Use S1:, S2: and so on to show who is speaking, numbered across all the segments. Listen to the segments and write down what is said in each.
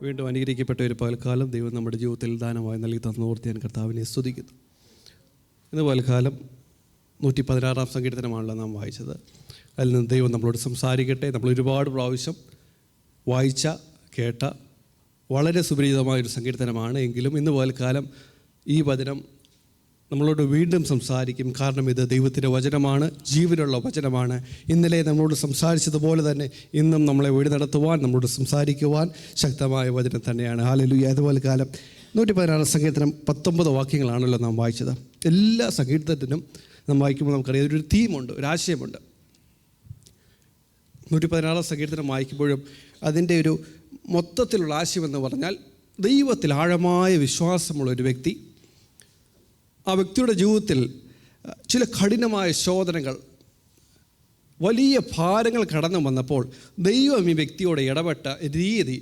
S1: വീണ്ടും അനുഗ്രഹിക്കപ്പെട്ട ഒരു പകൽക്കാലം ദൈവം നമ്മുടെ ജീവിതത്തിൽ ദാനമായി നൽകി തന്നോർത്ത് ഞാൻ കർത്താവിനെ സ്തുതിക്കുന്നു. ഇന്ന് പകൽക്കാലം 116 സങ്കീർത്തനമാണല്ലോ നാം വായിച്ചത്. അതിൽ നിന്ന് ദൈവം നമ്മളോട് സംസാരിക്കട്ടെ. നമ്മൾ ഒരുപാട് പ്രാവശ്യം വായിച്ച കേട്ട വളരെ സുപരിചിതമായൊരു സങ്കീർത്തനമാണ്. എങ്കിലും ഇന്ന് പകൽക്കാലം ഈ വചനം നമ്മളോട് വീണ്ടും സംസാരിക്കും. കാരണം ഇത് ദൈവത്തിൻ്റെ വചനമാണ്, ജീവനുള്ള വചനമാണ്. ഇന്നലെ നമ്മളോട് സംസാരിച്ചതുപോലെ തന്നെ ഇന്നും നമ്മളെ വഴി നടത്തുവാൻ, നമ്മളോട് സംസാരിക്കുവാൻ ശക്തമായ വചനം തന്നെയാണ്. ഹല്ലേലൂയ. അതുപോലെ കാലം 116 സങ്കീർത്തനം 19 വാക്യങ്ങളാണല്ലോ നാം വായിച്ചത്. എല്ലാ സങ്കീർത്തനത്തിനും നാം വായിക്കുമ്പോൾ നമുക്കറിയാം ഒരു തീമുണ്ട്, ഒരു ആശയമുണ്ട്. 116 സങ്കീർത്തനം വായിക്കുമ്പോഴും അതിൻ്റെ ഒരു മൊത്തത്തിലുള്ള ആശയമെന്ന് പറഞ്ഞാൽ, ദൈവത്തിൽ ആഴമായ വിശ്വാസമുള്ള ഒരു വ്യക്തി, ആ വ്യക്തിയുടെ ജീവിതത്തിൽ ചില കഠിനമായ ശോധനകൾ, വലിയ ഭാരങ്ങൾ കടന്നു വന്നപ്പോൾ ദൈവം ഈ വ്യക്തിയോട് ഇടപെട്ട രീതി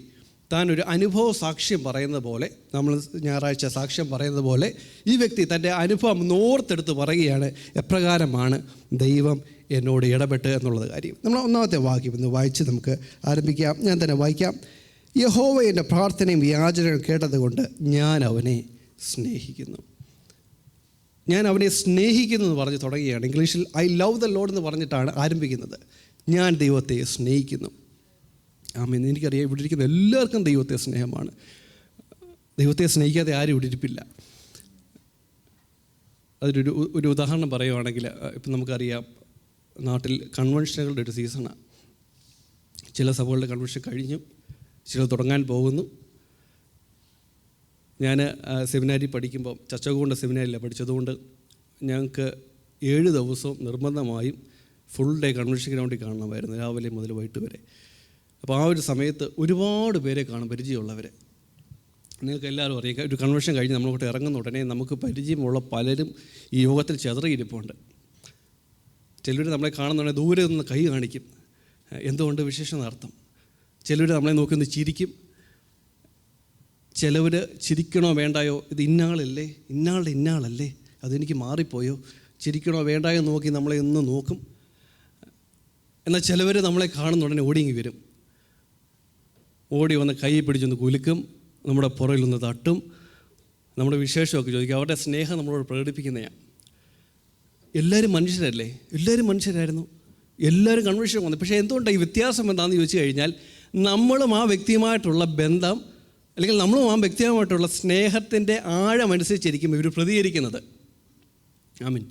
S1: താൻ ഒരു അനുഭവ സാക്ഷ്യം പറയുന്നത് പോലെ, നമ്മൾ ഞായറാഴ്ച സാക്ഷ്യം പറയുന്നത് പോലെ ഈ വ്യക്തി തൻ്റെ അനുഭവം നോർത്തെടുത്ത് പറയുകയാണ് എപ്രകാരമാണ് ദൈവം എന്നോട് ഇടപെട്ട് എന്നുള്ളത് കാര്യം. നമ്മൾ ഒന്നാമത്തെ വാക്യം ഇന്ന് വായിച്ച് നമുക്ക് ആരംഭിക്കാം. ഞാൻ തന്നെ വായിക്കാം. യഹോവ എൻ്റെ പ്രാർത്ഥനയും യാചനയും കേട്ടതുകൊണ്ട് ഞാൻ അവനെ സ്നേഹിക്കുന്നു. ഞാൻ അവനെ സ്നേഹിക്കുന്നു എന്ന് പറഞ്ഞ് തുടങ്ങുകയാണ്. ഇംഗ്ലീഷിൽ ഐ ലവ് ദ ലോർഡ് എന്ന് പറഞ്ഞിട്ടാണ് ആരംഭിക്കുന്നത്. ഞാൻ ദൈവത്തെ സ്നേഹിക്കുന്നു. ആമേൻ. എനിക്കറിയാം ഇവിടെ ഇരിക്കുന്ന എല്ലാവർക്കും ദൈവത്തെ സ്നേഹമാണ്. ദൈവത്തെ സ്നേഹിക്കാതെ ആരും ഇവിടെ ഇരിപ്പില്ല. ഒരു ഉദാഹരണം പറയുവാണെങ്കിൽ, ഇപ്പം നമുക്കറിയാം നാട്ടിൽ കൺവെൻഷനുകളുടെ ഒരു സീസണാണ്. ചില സഭകളുടെ കൺവെൻഷൻ കഴിഞ്ഞു, ചിലർ തുടങ്ങാൻ പോകുന്നു. ഞാൻ സെമിനാരി പഠിക്കുമ്പോൾ ചച്ചകോണ്ട സെമിനാരിലാണ് പഠിച്ചതുകൊണ്ട് ഞങ്ങൾക്ക് 7 ദിവസവും നിർബന്ധമായും ഫുൾ ഡേ കൺവെൻഷൻ ഗ്രൗണ്ടിൽ കാണണമായിരുന്നു, രാവിലെ മുതൽ വൈകിട്ട് വരെ. അപ്പോൾ ആ ഒരു സമയത്ത് ഒരുപാട് പേരെ കാണും, പരിചയമുള്ളവരെ. നിങ്ങൾക്ക് എല്ലാവരും അറിയാം, ഒരു കൺവെൻഷൻ കഴിഞ്ഞ് നമ്മളോട്ട് ഇറങ്ങുന്ന ഉടനെ നമുക്ക് പരിചയമുള്ള പലരും ഈ യോഗത്തിൽ ചെതറിയിരിപ്പുണ്ട്. ചിലർ നമ്മളെ കാണുന്നുണ്ടെങ്കിൽ ദൂരെ നിന്ന് കൈ കാണിക്കും, എന്തുകൊണ്ട് വിശേഷം നടത്തും. ചിലർ നമ്മളെ നോക്കി ഒന്ന് ചിരിക്കും. ചിലവർ ചിരിക്കണോ വേണ്ടായോ, ഇത് ഇന്നാളല്ലേ, ഇന്നാളല്ലേ, അതെനിക്ക് മാറിപ്പോയോ, ചിരിക്കണോ വേണ്ടായോ നോക്കി നമ്മളെ ഒന്ന് നോക്കും. എന്നാൽ ചിലവർ നമ്മളെ കാണുന്ന ഉടനെ ഓടിങ്ങി വരും. ഓടി വന്ന് കൈ പിടിച്ചൊന്ന് കുലുക്കും, നമ്മുടെ പുറകിലൊന്ന് തട്ടും, നമ്മുടെ വിശേഷമൊക്കെ ചോദിക്കും. അവരുടെ സ്നേഹം നമ്മളോട് പ്രകടിപ്പിക്കുന്നതാണ്. എല്ലാവരും മനുഷ്യരല്ലേ, എല്ലാവരും മനുഷ്യരായിരുന്നു, എല്ലാവരും കൺവെൻഷൻ വന്നു. പക്ഷേ എന്തുകൊണ്ടാണ് ഈ വ്യത്യാസം എന്താണെന്ന് ചോദിച്ചു കഴിഞ്ഞാൽ, നമ്മളും ആ വ്യക്തിയുമായിട്ടുള്ള ബന്ധം, അല്ലെങ്കിൽ നമ്മളും ആ വ്യക്തിയുമായിട്ടുള്ള സ്നേഹത്തിൻ്റെ ആഴമനുസരിച്ചിരിക്കും ഇവർ പ്രതികരിക്കുന്നത്. ആമീൻ.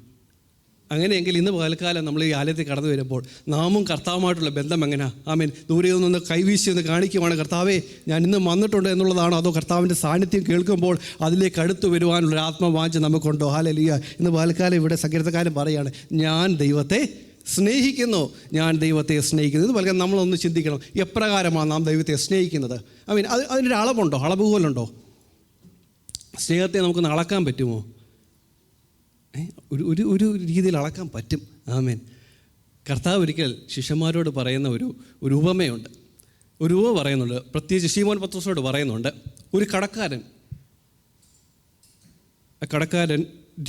S1: അങ്ങനെയെങ്കിൽ ഇന്ന് പകൽക്കാലം നമ്മൾ ഈ ആലയത്തിൽ കടന്നു വരുമ്പോൾ നാമും കർത്താവുമായിട്ടുള്ള ബന്ധം എങ്ങനെയാണ്? ആമീൻ. ദൂരെ ഒന്ന് കൈവീശി ഒന്ന് കാണിക്കുവാണ്, കർത്താവേ ഞാൻ ഇന്ന് വന്നിട്ടുണ്ട് എന്നുള്ളതാണോ, അതോ കർത്താവിൻ്റെ സാന്നിധ്യം കേൾക്കുമ്പോൾ അതിലേക്ക് അടുത്ത് വരുവാനുള്ള ആത്മവാഞ്ച നമുക്കുണ്ടോ? ഹല്ലേലൂയ. ഇന്ന് പകൽക്കാലം ഇവിടെ സങ്കീർത്തനക്കാരൻ പറയുകയാണ്, ഞാൻ ദൈവത്തെ സ്നേഹിക്കുന്നു, ഞാൻ ദൈവത്തെ സ്നേഹിക്കുന്നു. ഇത് പലരും നമ്മളൊന്ന് ചിന്തിക്കണം, എപ്രകാരമാണ് നാം ദൈവത്തെ സ്നേഹിക്കുന്നത്? ആമീൻ. അതിനൊരു അളവുണ്ടോ, അളവുകോലുണ്ടോ? സ്നേഹത്തെ നമുക്കൊന്ന് അളക്കാൻ പറ്റുമോ? ഒരു രീതിയിൽ അളക്കാൻ പറ്റും. ആമേൻ. കർത്താവ് ഒരിക്കൽ ശിഷ്യന്മാരോട് പറയുന്ന ഒരു ഉപമയുണ്ട്, ഒരു ഉപമ പറയുന്നുണ്ട്. പ്രത്യേകിച്ച് ശീമോൻ പത്രോസിനോട് പറയുന്നുണ്ട്. ഒരു കടക്കാരൻ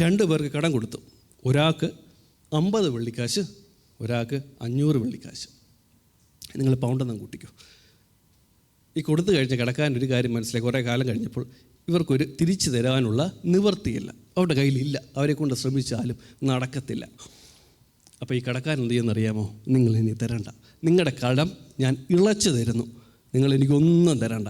S1: 2 പേർക്ക് കടം കൊടുത്തു. ഒരാൾക്ക് 50 വെള്ളിക്കാശ്, ഒരാൾക്ക് 500 വെള്ളിക്കാശ്. നിങ്ങൾ പൗണ്ടെന്നും കൂട്ടിക്കോ. ഈ കൊടുത്തു കഴിഞ്ഞ കടക്കാരൻ ഒരു കാര്യം മനസ്സിലായി. കുറേ കാലം കഴിഞ്ഞപ്പോൾ ഇവർക്കൊരു തിരിച്ചു തരാനുള്ള നിവൃത്തിയില്ല, അവരുടെ കയ്യിലില്ല. അവരെ കൊണ്ട് ശ്രമിച്ചാലും നടക്കത്തില്ല. അപ്പോൾ ഈ കടക്കാരൻ എന്ത് ചെയ്യുന്നറിയാമോ? നിങ്ങൾ ഇനി തരണ്ട, നിങ്ങളുടെ കടം ഞാൻ ഇളച്ചു തരുന്നു, നിങ്ങൾ എനിക്കൊന്നും തരണ്ട.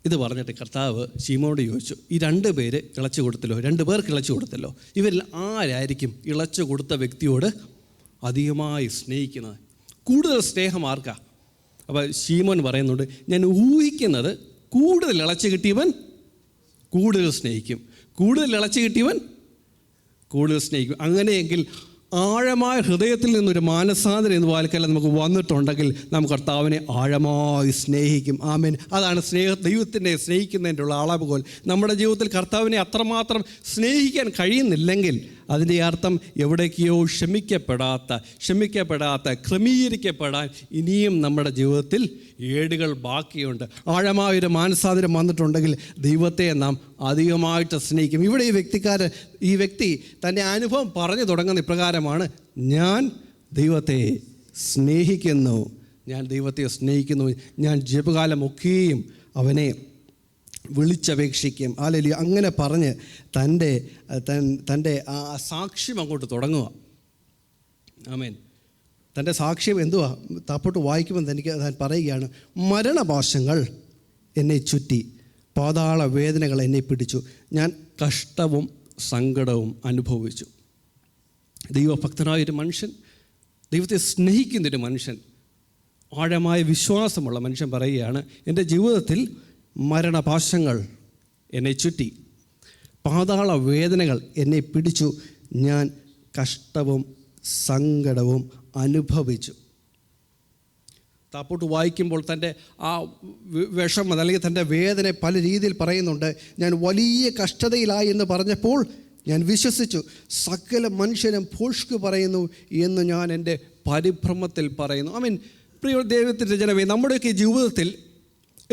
S1: ഇത് പറഞ്ഞിട്ട് കർത്താവ് ശീമോനോട് ചോദിച്ചു, ഈ 2 പേര് ഇളച്ചു കൊടുത്തല്ലോ, 2 പേർക്ക് ഇളച്ചു കൊടുത്തല്ലോ, ഇവരിൽ ആരായിരിക്കും ഇളച്ചു കൊടുത്ത വ്യക്തിയോട് അധികമായി സ്നേഹിക്കുന്നത്? കൂടുതൽ സ്നേഹം ആർക്കാ? അപ്പോൾ ശീമോൻ പറയുന്നുണ്ട്, ഞാൻ ഊഹിക്കുന്നത് കൂടുതൽ ഇളച്ചു കിട്ടിയവൻ കൂടുതൽ സ്നേഹിക്കും, കൂടുതൽ ഇളച്ചു കിട്ടിയവൻ കൂടുതൽ സ്നേഹിക്കും. അങ്ങനെയെങ്കിൽ ആഴമായ ഹൃദയത്തിൽ നിന്നൊരു മാനസാന്തരം എന്ന് വാൽക്കല്ല നമുക്ക് വന്നിട്ടുണ്ടെങ്കിൽ നാം കർത്താവിനെ ആഴമായി സ്നേഹിക്കും. ആമേൻ. അതാണ് ദൈവത്തിനെ സ്നേഹിക്കുന്നതിൻ്റെ ഉള്ള അളവുകോൽ. നമ്മുടെ ജീവിതത്തിൽ കർത്താവിനെ അത്രമാത്രം സ്നേഹിക്കാൻ കഴിയുന്നില്ലെങ്കിൽ അതിൻ്റെ അർത്ഥം എവിടേക്കോ ക്ഷമിക്കപ്പെടാത്ത ക്രമീകരിക്കപ്പെടാൻ ഇനിയും നമ്മുടെ ജീവിതത്തിൽ ഏടുകൾ ബാക്കിയുണ്ട്. ആഴമായൊരു മാനസാന്തരം വന്നിട്ടുണ്ടെങ്കിൽ ദൈവത്തെ നാം അധികമായിട്ട് സ്നേഹിക്കും. ഇവിടെ ഈ വ്യക്തി തൻ്റെ അനുഭവം പറഞ്ഞു തുടങ്ങുന്ന ഇപ്രകാരമാണ്, ഞാൻ ദൈവത്തെ സ്നേഹിക്കുന്നു, ഞാൻ ദൈവത്തെ സ്നേഹിക്കുന്നു, ഞാൻ ജപകാലമൊക്കെയും അവനെ വിളിച്ചപേക്ഷിക്കും. ഹല്ലേലൂയ. അങ്ങനെ പറഞ്ഞ് തൻ്റെ ആ സാക്ഷ്യം അങ്ങോട്ട് തുടങ്ങുക. ആമേൻ. തൻ്റെ സാക്ഷ്യം എന്തുവാ? താപ്പോട്ട് വായിക്കുമ്പോൾ താൻ പറയുകയാണ്, മരണപാശങ്ങൾ എന്നെ ചുറ്റി, പാതാള വേദനകൾ എന്നെ പിടിച്ചു, ഞാൻ കഷ്ടവും സങ്കടവും അനുഭവിച്ചു. ദൈവഭക്തനായൊരു മനുഷ്യൻ, ദൈവത്തെ സ്നേഹിക്കുന്നൊരു മനുഷ്യൻ, ആഴമായ വിശ്വാസമുള്ള മനുഷ്യൻ പറയുകയാണ്, എൻ്റെ ജീവിതത്തിൽ മരണപാശങ്ങൾ എന്നെ ചുറ്റി, പാതാള വേദനകൾ എന്നെ പിടിച്ചു, ഞാൻ കഷ്ടവും സങ്കടവും അനുഭവിച്ചു. താപ്പോട്ട് വായിക്കുമ്പോൾ തൻ്റെ ആ വിഷമം അല്ലെങ്കിൽ തൻ്റെ വേദന പല രീതിയിൽ പറയുന്നുണ്ട്. ഞാൻ വലിയ കഷ്ടതയിലായി എന്ന് പറഞ്ഞപ്പോൾ ഞാൻ വിശ്വസിച്ചു, സകല മനുഷ്യനും ഭോഷ്ക് പറയുന്നു എന്ന് ഞാൻ എൻ്റെ പരിഭ്രമത്തിൽ പറയുന്നു. ഐ മീൻ, പ്രിയ ദൈവത്തിൻ്റെ ജനമേ, നമ്മുടെയൊക്കെ ജീവിതത്തിൽ,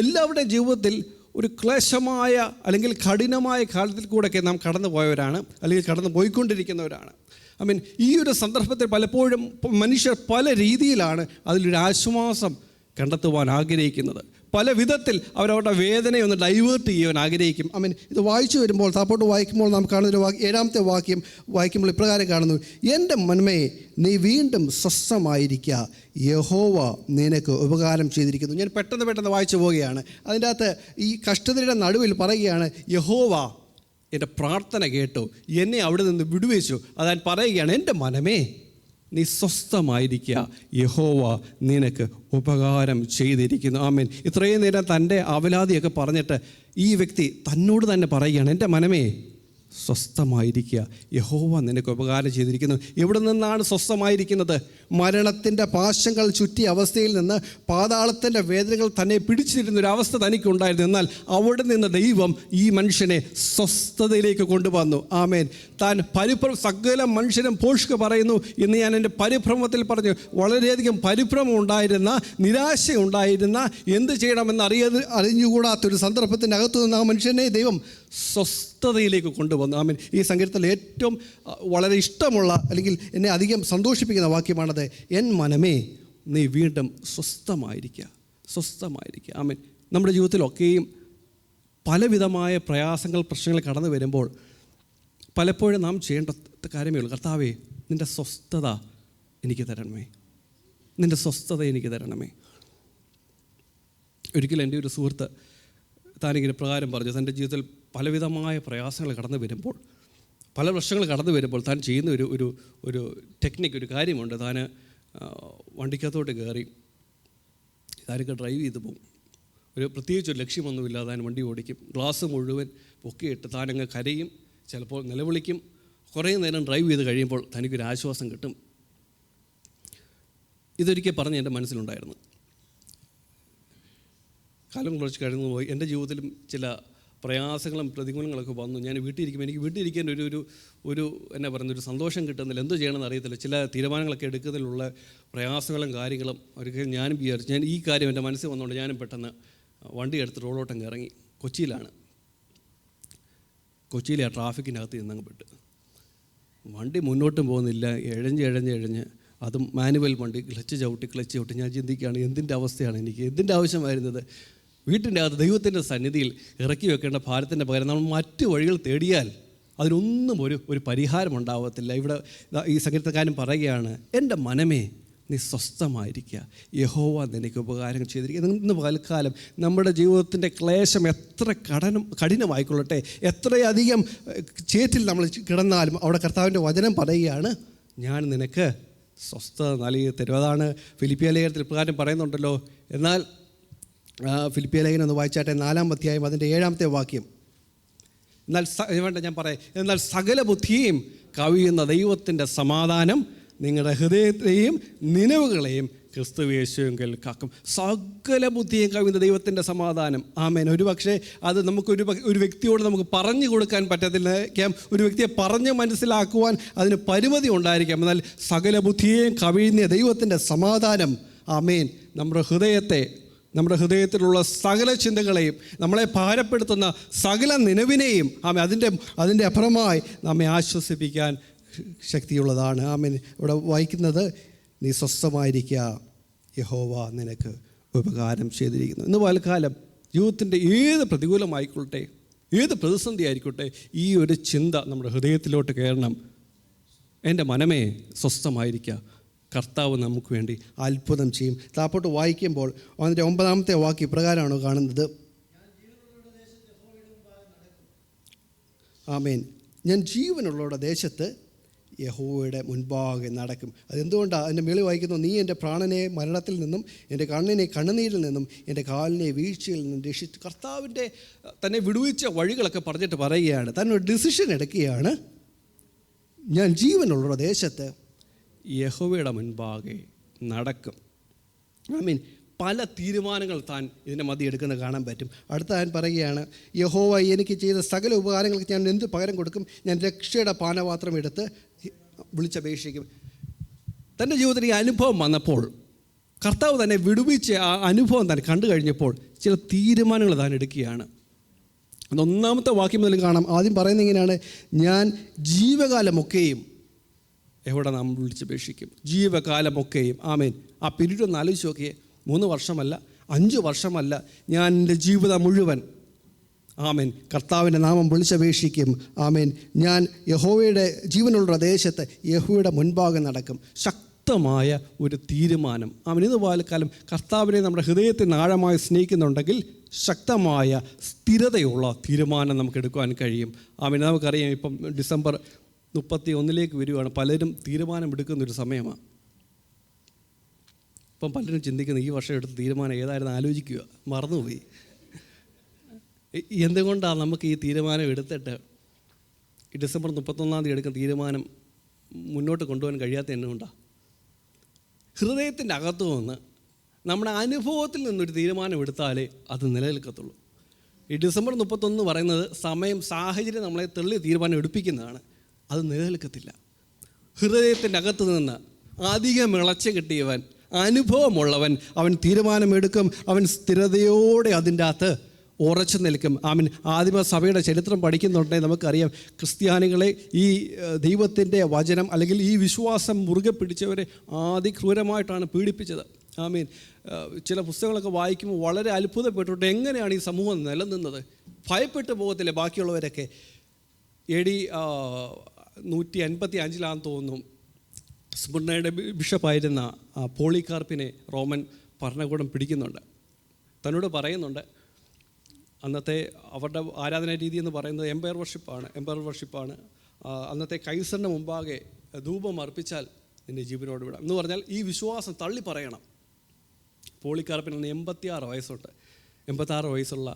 S1: എല്ലാവരുടെയും ജീവിതത്തിൽ ഒരു ക്ലേശമായ അല്ലെങ്കിൽ കഠിനമായ കാലത്തിൽ കൂടെയൊക്കെ നാം കടന്നു പോയവരാണ്, അല്ലെങ്കിൽ കടന്നു പോയിക്കൊണ്ടിരിക്കുന്നവരാണ്. ഐ മീൻ, ഈ ഒരു സന്ദർഭത്തിൽ പലപ്പോഴും മനുഷ്യർ പല രീതിയിലാണ് അതിലൊരു ആശ്വാസം കണ്ടെത്തുവാൻ ആഗ്രഹിക്കുന്നത്. പല വിധത്തിൽ അവരവരുടെ വേദനയൊന്ന് ഡൈവേർട്ട് ചെയ്യുവാൻ ആഗ്രഹിക്കും. ഐ മീൻ, ഇത് വായിച്ചു വരുമ്പോൾ, താപ്പോട്ട് വായിക്കുമ്പോൾ നാം കാണുന്നൊരു 7-ാമത്തെ വാക്യം വായിക്കുമ്പോൾ ഇപ്രകാരം കാണുന്നു, എൻ്റെ മനമേ നീ വീണ്ടും സ്വസ്ഥമായിരിക്കുക, യഹോവ നിനക്ക് ഉപകാരം ചെയ്തിരിക്കുന്നു. ഞാൻ പെട്ടെന്ന് വായിച്ചു പോവുകയാണ്. അതിൻ്റെ അകത്ത് ഈ കഷ്ടതയുടെ നടുവിൽ പറയുകയാണ്, യഹോവ എൻ്റെ പ്രാർത്ഥന കേട്ടു, എന്നെ അവിടെ നിന്ന് വിടുവിച്ചു. അതാൻ പറയുകയാണ്, എൻ്റെ മനമേ നീ സ്വസ്ഥമായിരിക്കുക, യഹോവ നിനക്ക് ഉപകാരം ചെയ്തിരിക്കുന്നു. ആമേൻ. ഇത്രയും നേരം തൻ്റെ അവലാതിയൊക്കെ പറഞ്ഞിട്ട് ഈ വ്യക്തി തന്നോട് തന്നെ പറയുകയാണ്, എൻ്റെ മനമേ സ്വസ്ഥമായിരിക്കുക, യഹോവ നിനക്ക് ഉപകാരം ചെയ്തിരിക്കുന്നു. എവിടെ നിന്നാണ് സ്വസ്ഥമായിരിക്കുന്നത്? മരണത്തിൻ്റെ പാശങ്ങൾ ചുറ്റിയ അവസ്ഥയിൽ നിന്ന് പാതാളത്തിൻ്റെ വേദനകൾ തന്നെ പിടിച്ചിരുന്നൊരവസ്ഥ തനിക്കുണ്ടായിരുന്നു. എന്നാൽ അവിടെ നിന്ന് ദൈവം ഈ മനുഷ്യനെ സ്വസ്ഥതയിലേക്ക് കൊണ്ടുവന്നു. ആമേൻ. താൻ സകല മനുഷ്യനും ഭോഷ്ക് പറയുന്നു എന്ന് ഞാൻ എൻ്റെ പരിഭ്രമത്തിൽ പറഞ്ഞു. വളരെയധികം പരിഭ്രമം ഉണ്ടായിരുന്ന, നിരാശ ഉണ്ടായിരുന്ന, എന്ത് ചെയ്യണമെന്ന് അറിഞ്ഞുകൂടാത്തൊരു സന്ദർഭത്തിൻ്റെ അകത്തു നിന്ന് ആ മനുഷ്യനെ ദൈവം സ്വസ്ഥതയിലേക്ക് കൊണ്ടുവന്നു. ആമേൻ. ഈ സങ്കീർത്തനത്തിൽ ഏറ്റവും വളരെ ഇഷ്ടമുള്ള, അല്ലെങ്കിൽ എന്നെ അധികം സന്തോഷിപ്പിക്കുന്ന വാക്യമാണത്, എൻ മനമേ നീ വീണ്ടും സ്വസ്ഥമായിരിക്കുക. ആമേൻ. നമ്മുടെ ജീവിതത്തിലൊക്കെയും പലവിധമായ പ്രയാസങ്ങൾ, പ്രശ്നങ്ങൾ കടന്നു വരുമ്പോൾ പലപ്പോഴും നാം ചെയ്യേണ്ട കാര്യമേ ഉള്ളൂ, കർത്താവേ നിൻ്റെ സ്വസ്ഥത എനിക്ക് തരണമേ, നിൻ്റെ സ്വസ്ഥത എനിക്ക് തരണമേ. ഒരിക്കലും എൻ്റെ ഒരു സുഹൃത്ത് താനിങ്ങനെ പ്രകാരം പറഞ്ഞു, തൻ്റെ ജീവിതത്തിൽ പലവിധമായ പ്രയാസങ്ങൾ കടന്നു വരുമ്പോൾ, പല പ്രശ്നങ്ങൾ കടന്നു വരുമ്പോൾ താൻ ചെയ്യുന്ന ഒരു ടെക്നിക്ക്, ഒരു കാര്യമുണ്ട്. താൻ വണ്ടിക്കകത്തോട്ട് കയറി താനൊക്കെ ഡ്രൈവ് ചെയ്ത് പോകും. പ്രത്യേകിച്ചൊരു ലക്ഷ്യമൊന്നുമില്ലാതെ താൻ വണ്ടി ഓടിക്കും. ഗ്ലാസ് മുഴുവൻ പൊക്കിയിട്ട് താനങ്ങ് കരയും, ചിലപ്പോൾ നിലവിളിക്കും. കുറേ നേരം ഡ്രൈവ് ചെയ്ത് കഴിയുമ്പോൾ തനിക്കൊരു ആശ്വാസം കിട്ടും. ഇതൊരിക്കൽ പറഞ്ഞ് എൻ്റെ മനസ്സിലുണ്ടായിരുന്നു. കാലം കുറച്ച് കഴിഞ്ഞു പോയി. എൻ്റെ ജീവിതത്തിലും ചില പ്രയാസങ്ങളും പ്രതികൂലങ്ങളൊക്കെ വന്നു. ഞാൻ വീട്ടിലിരിക്കുമ്പോൾ എനിക്ക് വീട്ടിലിരിക്കാൻ ഒരു എന്നാ പറയുന്ന ഒരു സന്തോഷം കിട്ടുന്നില്ല. എന്തോ ചെയ്യണമെന്ന് അറിയത്തില്ല. ചില തീരുമാനങ്ങളൊക്കെ എടുക്കുന്നതിലുള്ള പ്രയാസങ്ങളും കാര്യങ്ങളും ഒരിക്കലും ഞാനും വിചാരിച്ചു. ഞാൻ ഈ കാര്യം എൻ്റെ മനസ്സിൽ വന്നുകൊണ്ട് ഞാനും പെട്ടെന്ന് വണ്ടി എടുത്ത് റോഡോട്ടങ്ങ് ഇറങ്ങി. കൊച്ചിയിലാണ്. കൊച്ചിയിലെ ആ ട്രാഫിക്കിനകത്ത് നിന്നങ്ങ് പെട്ട് വണ്ടി മുന്നോട്ടും പോകുന്നില്ല. എഴഞ്ഞ് അതും മാനുവൽ വണ്ടി, ക്ലച്ച് ചവിട്ടി ഞാൻ ചിന്തിക്കുകയാണ്, എന്തിൻ്റെ അവസ്ഥയാണ് എനിക്ക്, എന്തിൻ്റെ ആവശ്യമായിരുന്നത്? വീട്ടിൻ്റെ അകത്ത് ദൈവത്തിൻ്റെ സന്നിധിയിൽ ഇറക്കി വെക്കേണ്ട ഭാരത്തിൻ്റെ പകരം നമ്മൾ മറ്റു വഴികൾ തേടിയാൽ അതിനൊന്നും ഒരു പരിഹാരം ഉണ്ടാവത്തില്ല. ഇവിടെ ഈ സങ്കീർത്തനക്കാരൻ പറയുകയാണ്, എൻ്റെ മനമേ നീ സ്വസ്ഥമായിരിക്കുക, യഹോവ നിനക്ക് ഉപകാരം ചെയ്തിരിക്കുക. ഇന്ന് പകൽക്കാലം നമ്മുടെ ജീവിതത്തിൻ്റെ ക്ലേശം എത്ര കഠിനമായിക്കൊള്ളട്ടെ, എത്രയധികം ചേറ്റിൽ നമ്മൾ കിടന്നാലും അവിടെ കർത്താവിൻ്റെ വചനം പറയുകയാണ്, ഞാൻ നിനക്ക് സ്വസ്ഥത നൽകി തരും. അതാണ് ഫിലിപ്പിയ ലേഖനത്തിൽ പ്രകാരം പറയുന്നുണ്ടല്ലോ. എന്നാൽ ഫിലിപ്പിയ ലേഖനം ഒന്ന് വായിച്ചാട്ടെ, 4-ാം അധ്യായം അതിൻ്റെ 7-ാമത്തെ വാക്യം. എന്നാൽ സകല ബുദ്ധിയും കവിയുന്ന ദൈവത്തിൻ്റെ സമാധാനം നിങ്ങളുടെ ഹൃദയത്തെയും നിലവുകളെയും ക്രിസ്തുയേശുവിൽ കാക്കും. സകല ബുദ്ധിയും കവിയുന്ന ദൈവത്തിൻ്റെ സമാധാനം. ആമേൻ. ഒരുപക്ഷെ അത് ഒരു വ്യക്തിയോട് നമുക്ക് പറഞ്ഞു കൊടുക്കാൻ പറ്റത്തില്ലായിരിക്കാം, ഒരു വ്യക്തിയെ പറഞ്ഞ് മനസ്സിലാക്കുവാൻ അതിന് പരിമിതി ഉണ്ടായിരിക്കാം. എന്നാൽ സകല ബുദ്ധിയെയും കവിയുന്ന ദൈവത്തിൻ്റെ സമാധാനം, ആമേൻ, നമ്മുടെ ഹൃദയത്തിലുള്ള സകല ചിന്തകളെയും, നമ്മളെ ഭാരപ്പെടുത്തുന്ന സകല നിലവിനെയും അതിൻ്റെ അപ്പുറമായി നമ്മെ ആശ്വസിപ്പിക്കാൻ ശക്തിയുള്ളതാണ്. ആമേൻ. ഇവിടെ വായിക്കുന്നത്, നീ സ്വസ്ഥമായിരിക്കുക, യഹോവ നിനക്ക് ഉപകാരം ചെയ്തിരിക്കുന്നു. ഇന്ന് പലകാലം ജീവിതത്തിൻ്റെ ഏത് പ്രതികൂലമായിക്കൊള്ളട്ടെ, ഏത് പ്രതിസന്ധി ആയിക്കോട്ടെ, ഈ ഒരു ചിന്ത നമ്മുടെ ഹൃദയത്തിലോട്ട് കയറണം. എൻ്റെ മനമേ സ്വസ്ഥമായിരിക്കുക, കർത്താവ് നമുക്ക് വേണ്ടി അത്ഭുതം ചെയ്യും. താപ്പോട്ട് വായിക്കുമ്പോൾ അതിൻ്റെ 9-ാമത്തെ വാക്യം ഇപ്രകാരമാണോ കാണുന്നത്? ആമേൻ. ഞാൻ ജീവനുള്ളവരുടെ ദേശത്ത് യഹോവയുടെ മുൻപാകെ നടക്കും. അതെന്തുകൊണ്ടാണ്? അതിൻ്റെ മേളിൽ വായിക്കുന്നു, നീ എൻ്റെ പ്രാണനെ മരണത്തിൽ നിന്നും എൻ്റെ കണ്ണിനെ കണ്ണുനീരിൽ നിന്നും എൻ്റെ കാലിനെ വീഴ്ചയിൽ നിന്നും രക്ഷിച്ചു. കർത്താവിൻ്റെ തന്നെ വിടുവിച്ച വഴികളൊക്കെ പറഞ്ഞിട്ട് പറയുകയാണ്, തന്നൊരു ഡിസിഷൻ എടുക്കുകയാണ്. ഞാൻ ജീവനുള്ളവരുടെ ദേശത്ത് യഹോവയുടെ മുൻപാകെ നടക്കും. മീൻ പല തീരുമാനങ്ങൾ താൻ ഇതിൻ്റെ മധ്യ എടുക്കുന്നത് കാണാൻ പറ്റും. അടുത്ത താൻ പറയുകയാണ്, യഹോവ എനിക്ക് ചെയ്ത സകല ഉപകാരങ്ങൾക്ക് ഞാൻ എന്ത് പകരം കൊടുക്കും? ഞാൻ രക്ഷയുടെ പാനപാത്രം എടുത്ത് വിളിച്ചപേക്ഷിക്കും. തൻ്റെ ജീവിതത്തിൽ ഈ അനുഭവം വന്നപ്പോൾ, കർത്താവ് തന്നെ വിടുവിച്ച ആ അനുഭവം താൻ കണ്ടു കഴിഞ്ഞപ്പോൾ ചില തീരുമാനങ്ങൾ താൻ എടുക്കുകയാണ്. അത് 1-ാമത്തെ വാക്യം മുതൽ കാണാം. ആദ്യം പറയുന്നത് ഇങ്ങനെയാണ്, ഞാൻ ജീവകാലമൊക്കെയും എവിടെ നാം വിളിച്ചപേക്ഷിക്കും. ജീവകാലമൊക്കെയും. ആമേൻ. ആ പീരീഡ് ഒന്ന് ആലോചിച്ച് നോക്കിയേ. 3 വർഷമല്ല, 5 വർഷമല്ല, ഞാൻ എൻ്റെ ജീവിതം മുഴുവൻ ആമേൻ കർത്താവിൻ്റെ നാമം വിളിച്ചപേക്ഷിക്കും. ആമേൻ. ഞാൻ യഹോവയുടെ ജീവനുള്ള ദേശത്ത് യഹോവയുടെ മുൻപാകെ നടക്കും. ശക്തമായ ഒരു തീരുമാനം. ആമേൻ. ഇന്ന് പകൽക്കാലം കർത്താവിനെ നമ്മുടെ ഹൃദയത്തിന് ആഴമായി സ്നേഹിക്കുന്നുണ്ടെങ്കിൽ ശക്തമായ സ്ഥിരതയുള്ള തീരുമാനം നമുക്ക് എടുക്കുവാൻ കഴിയും. ആമേൻ. നമുക്കറിയാം, ഇപ്പം ഡിസംബർ 31 വരികയാണ്. പലരും തീരുമാനമെടുക്കുന്നൊരു സമയമാണ്. ഇപ്പം പലരും ചിന്തിക്കുന്ന ഈ വർഷം എടുത്ത തീരുമാനം ഏതായിരുന്നു ആലോചിക്കുക, മറന്നുപോയി. എന്തുകൊണ്ടാണ് നമുക്ക് ഈ തീരുമാനം എടുത്തിട്ട് ഈ ഡിസംബർ 31 എടുക്കുന്ന തീരുമാനം മുന്നോട്ട് കൊണ്ടുപോകാൻ കഴിയാത്ത എന്തുകൊണ്ടാണ്? ഹൃദയത്തിൻ്റെ അകത്തു നിന്ന് നമ്മുടെ അനുഭവത്തിൽ നിന്നൊരു തീരുമാനം എടുത്താലേ അത് നിലനിൽക്കത്തുള്ളൂ. ഈ ഡിസംബർ 31 പറയുന്നത് സമയം, സാഹചര്യം നമ്മളെ തെളിയ തീരുമാനം എടുപ്പിക്കുന്നതാണ്. അത് നിലനിൽക്കത്തില്ല. ഹൃദയത്തിൻ്റെ അകത്ത് നിന്ന് അധികം ഇളച്ച കിട്ടിയവൻ, അനുഭവമുള്ളവൻ, അവൻ തീരുമാനമെടുക്കും. അവൻ സ്ഥിരതയോടെ അതിൻ്റെ അകത്ത് ഉറച്ചു നിൽക്കും. ആമീൻ. ആദിമ സഭയുടെ ചരിത്രം പഠിക്കുന്നുണ്ടെങ്കിൽ നമുക്കറിയാം, ക്രിസ്ത്യാനികളെ ഈ ദൈവത്തിൻ്റെ വചനം അല്ലെങ്കിൽ ഈ വിശ്വാസം മുറുകെ പിടിച്ചവരെ അതിക്രൂരമായിട്ടാണ് പീഡിപ്പിച്ചത്. ആമീൻ. ചില പുസ്തകങ്ങളൊക്കെ വായിക്കുമ്പോൾ വളരെ അത്ഭുതപ്പെട്ടിട്ട് എങ്ങനെയാണ് ഈ സമൂഹം നിലനിന്നത്? ഭയപ്പെട്ടു പോകത്തില്ലേ ബാക്കിയുള്ളവരൊക്കെ? AD 155 തോന്നുന്നു, സ്മുർണയുടെ ബിഷപ്പായിരുന്ന പോളികാർപ്പിനെ റോമൻ ഭരണകൂടം പിടിക്കുന്നുണ്ട്. തന്നോട് പറയുന്നുണ്ട്, അന്നത്തെ അവരുടെ ആരാധനാ രീതി എന്ന് പറയുന്നത് എംപയർ വർഷിപ്പാണ്. അന്നത്തെ കൈസറിന് മുമ്പാകെ ധൂപം അർപ്പിച്ചാൽ നിൻ്റെ ജീവനോട് വിടാം എന്ന് പറഞ്ഞാൽ ഈ വിശ്വാസം തള്ളി പറയണം. പോളികാർപ്പിന് 86 വയസ്സുണ്ട്. 86 വയസ്സുള്ള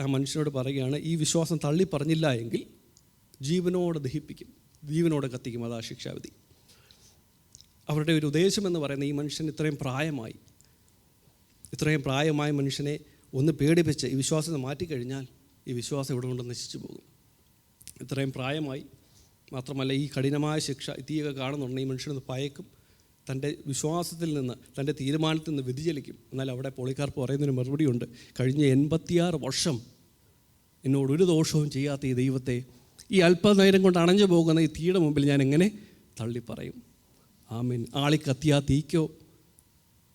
S1: ആ മനുഷ്യനോട് പറയുകയാണ്, ഈ വിശ്വാസം തള്ളി പറഞ്ഞില്ല എങ്കിൽ ജീവനോട് ദഹിപ്പിക്കും, ജീവനോട് കത്തിക്കും, അതാ ശിക്ഷാവിധി. അവരുടെ ഒരു ഉദ്ദേശമെന്ന് പറയുന്നത്, ഈ മനുഷ്യൻ ഇത്രയും പ്രായമായ മനുഷ്യനെ ഒന്ന് പേടിപ്പിച്ച് ഈ വിശ്വാസത്തെ മാറ്റിക്കഴിഞ്ഞാൽ ഈ വിശ്വാസം ഇവിടെ കൊണ്ട് നശിച്ചു പോകും. ഇത്രയും പ്രായമായി, മാത്രമല്ല ഈ കഠിനമായ ശിക്ഷ തീയൊക്കെ കാണുന്നുണ്ടെങ്കിൽ ഈ മനുഷ്യനൊന്ന് ഭയക്കും, തൻ്റെ വിശ്വാസത്തിൽ നിന്ന്, തൻ്റെ തീരുമാനത്തിൽ നിന്ന് വ്യതിചലിക്കും. എന്നാൽ അവിടെ പോളികാർപ്പ് പറയുന്നതിന് മറുപടിയുണ്ട്, കഴിഞ്ഞ 86 വർഷം എന്നോടൊരു ദോഷവും ചെയ്യാത്ത ഈ ദൈവത്തെ ഈ അല്പനേരം കൊണ്ട് അണഞ്ഞു പോകുന്ന ഈ തീയുടെ മുമ്പിൽ ഞാൻ എങ്ങനെ തള്ളിപ്പറയും? ആമീൻ. ആളിക്കത്തിയ തീക്കോ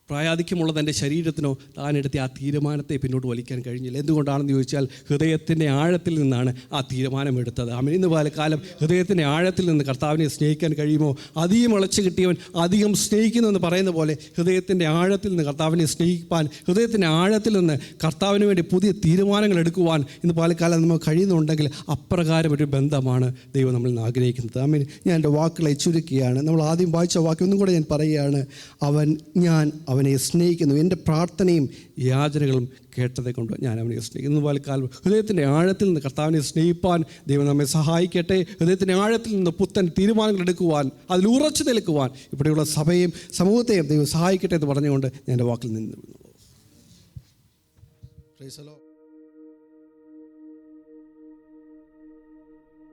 S1: പ്രായാധിക്യമുള്ള തൻ്റെ ശരീരത്തിനോ താനെടുത്ത ആ തീരുമാനത്തെ പിന്നോട്ട് വലിക്കാൻ കഴിഞ്ഞില്ല. എന്തുകൊണ്ടാണെന്ന് ചോദിച്ചാൽ ഹൃദയത്തിൻ്റെ ആഴത്തിൽ നിന്നാണ് ആ തീരുമാനമെടുത്തത്. ആമീൻ. ഇന്ന് കാലം ഹൃദയത്തിൻ്റെ ആഴത്തിൽ നിന്ന് കർത്താവിനെ സ്നേഹിക്കാൻ കഴിയുമോ? അധികം ഇളച്ചു കിട്ടിയവൻ അധികം സ്നേഹിക്കുന്നുവെന്ന് പറയുന്ന പോലെ ഹൃദയത്തിൻ്റെ ആഴത്തിൽ നിന്ന് കർത്താവിനെ സ്നേഹിപ്പാൻ, ഹൃദയത്തിൻ്റെ ആഴത്തിൽ നിന്ന് കർത്താവിന് വേണ്ടി പുതിയ തീരുമാനങ്ങൾ എടുക്കുവാൻ ഇന്ന് പാലക്കാലം നമുക്ക് കഴിയുന്നുണ്ടെങ്കിൽ അപ്രകാരം ഒരു ബന്ധമാണ് ദൈവം നമ്മളിൽ നിന്ന് ആഗ്രഹിക്കുന്നത്. ആമീൻ. ഞാൻ എൻ്റെ വാക്കുകളെ ചുരുക്കുകയാണ്. നമ്മൾ ആദ്യം വായിച്ച വാക്യം ഒന്നും കൂടെ ഞാൻ പറയുകയാണ്. ഞാൻ അവനെ സ്നേഹിക്കുന്നു, എൻ്റെ പ്രാർത്ഥനയും യാചനകളും കേട്ടതെ കൊണ്ട് ഞാൻ അവനെ സ്നേഹിക്കുന്നു. പാലക്കാലം ഹൃദയത്തിൻ്റെ ആഴത്തിൽ നിന്ന് കർത്താവിനെ സ്നേഹിപ്പാൻ ദൈവം നമ്മെ സഹായിക്കട്ടെ. ഹൃദയത്തിൻ്റെ ആഴത്തിൽ നിന്ന് പുത്തൻ തീരുമാനങ്ങൾ എടുക്കുവാൻ, അതിൽ ഉറച്ചു നിൽക്കുവാൻ ഇവിടെയുള്ള സഭയും സമൂഹത്തെയും ദൈവം സഹായിക്കട്ടെ എന്ന് പറഞ്ഞുകൊണ്ട് ഞാൻ എൻ്റെ വാക്കിൽ നിന്ന്